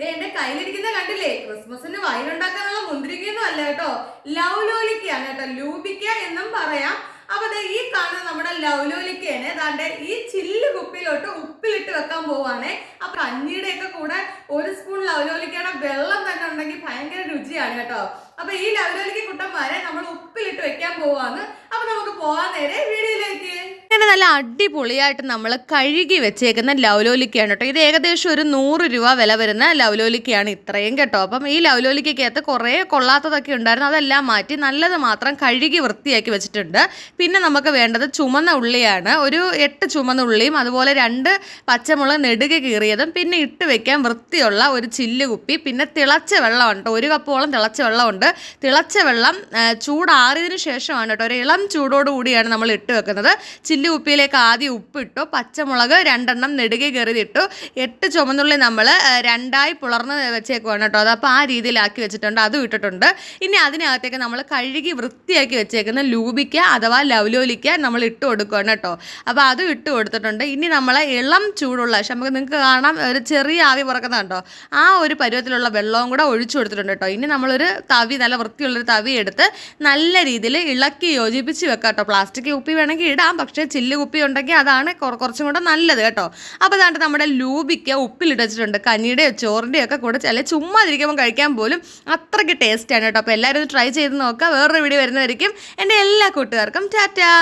എന്റെ കയ്യിലിരിക്കുന്ന കണ്ടില്ലേ, ക്രിസ്മസിന് വൈനുണ്ടാക്കാനുള്ള മുന്തിരിക്കൊന്നും അല്ല കേട്ടോ, ലൗലോലിക്കയാണ് കേട്ടോ, ലൂബിക്ക എന്നും പറയാം. അപ്പൊ ഈ കാണുന്ന നമ്മുടെ ലൗലോലിക്കയാണ്. ദാണ്ടെ ഈ ചില്ല് കുപ്പിയിലോട്ട് ഉപ്പിലിട്ട് വെക്കാൻ പോവാണേ. അപ്പൊ കഞ്ഞിയുടെ ഒക്കെ കൂടെ ഒരു സ്പൂൺ ലൗലോലിക്കയുടെ വെള്ളം തന്നെ ഉണ്ടെങ്കിൽ ഭയങ്കര രുചിയാണ് കേട്ടോ. അപ്പൊ ഈ ലൗലോലിക്ക കുട്ടന്മാരെ നമ്മൾ ഉപ്പിലിട്ട് വെക്കാൻ പോവാന്ന്. അപ്പൊ നമുക്ക് പോവാൻ നേരെ വീഡിയോയിലേക്ക്. അങ്ങനെ നല്ല അടിപൊളിയായിട്ട് നമ്മൾ കഴുകി വെച്ചേക്കുന്ന ലൗലോലിക്കയാണ് കേട്ടോ. ഇത് ഏകദേശം ഒരു 100 രൂപ വില വരുന്ന ലൗലോലിക്കയാണ് ഇത്രയും കേട്ടോ. അപ്പം ഈ ലൗലോലിക്കകത്ത് കുറേ കൊള്ളാത്തതൊക്കെ ഉണ്ടായിരുന്നു, അതെല്ലാം മാറ്റി നല്ലത് മാത്രം കഴുകി വൃത്തിയാക്കി വെച്ചിട്ടുണ്ട്. പിന്നെ നമുക്ക് വേണ്ടത് ചുമന്ന ഉള്ളിയാണ്. ഒരു 8 ചുമന്ന ഉള്ളിയും അതുപോലെ 2 പച്ചമുളക് നെടുകെ കീറിയതും പിന്നെ ഇട്ട് വെക്കാൻ വൃത്തിയുള്ള ഒരു ചില്ല് കുപ്പി, പിന്നെ തിളച്ച വെള്ളമുണ്ട്, 1 കപ്പോളം തിളച്ച വെള്ളമുണ്ട്. തിളച്ച വെള്ളം ചൂടാറിയതിനു ശേഷമാണ് കേട്ടോ, ഒരു ഇളം ചൂടോട് കൂടിയാണ് നമ്മൾ ഇട്ട് വെക്കുന്നത്. ചില്ല് കുപ്പിയിലേക്ക് ആദ്യം ഉപ്പിട്ടു, പച്ചമുളക് 2 നെടുകെ കയറിയിട്ടു, 8 ചുമന്നുള്ളി നമ്മൾ 2ആയി പുളർന്ന് വെച്ചേക്കുവാണ് കേട്ടോ. അതപ്പോൾ ആ രീതിയിലാക്കി വെച്ചിട്ടുണ്ട്, അതും ഇട്ടിട്ടുണ്ട്. ഇനി അതിനകത്തേക്ക് നമ്മൾ കഴുകി വൃത്തിയാക്കി വെച്ചേക്കുന്ന ലൂബിക്ക അഥവാ ലൗലോലിക്ക നമ്മൾ ഇട്ട് കൊടുക്കുകയാണ് കേട്ടോ. അപ്പോൾ അതും ഇട്ട് കൊടുത്തിട്ടുണ്ട്. ഇനി നമ്മളെ ഇളം ചൂടുള്ള നമുക്ക് നിങ്ങൾക്ക് കാണാം ഒരു ചെറിയ ആവി പറക്കുന്നുണ്ടോ, ആ ഒരു പരുവത്തിലുള്ള വെള്ളവും കൂടെ ഒഴിച്ചു കൊടുത്തിട്ടുണ്ട് കേട്ടോ. ഇനി നമ്മളൊരു തവി, നല്ല വൃത്തിയുള്ളൊരു തവി എടുത്ത് നല്ല രീതിയിൽ ഇളക്കി യോജിപ്പിച്ച് വെക്കാം കേട്ടോ. പ്ലാസ്റ്റിക് കുപ്പി വേണമെങ്കിൽ ഇടാം, പക്ഷേ ചില്ല് കുപ്പി ഉണ്ടെങ്കിൽ അതാണ് കുറച്ചും കൂടെ നല്ലത് കേട്ടോ. അപ്പോൾ അതാണ്ട് നമ്മുടെ ലൂബിക്ക ഉപ്പിലിട്ട് വെച്ചിട്ടുണ്ട്. കഞ്ഞിയുടെയോ ചോറിൻ്റെയോ ഒക്കെ കൂടെ ചുമ്മാ ഇരിക്കുമ്പോൾ കഴിക്കാൻ പോലും അത്രയ്ക്ക് ടേസ്റ്റാണ് കേട്ടോ. അപ്പോൾ എല്ലാവരും ട്രൈ ചെയ്ത് നോക്കുക. വേറൊരു വീഡിയോ വരുന്നതായിരിക്കും. എൻ്റെ എല്ലാ കൂട്ടുകാർക്കും ടാറ്റാ.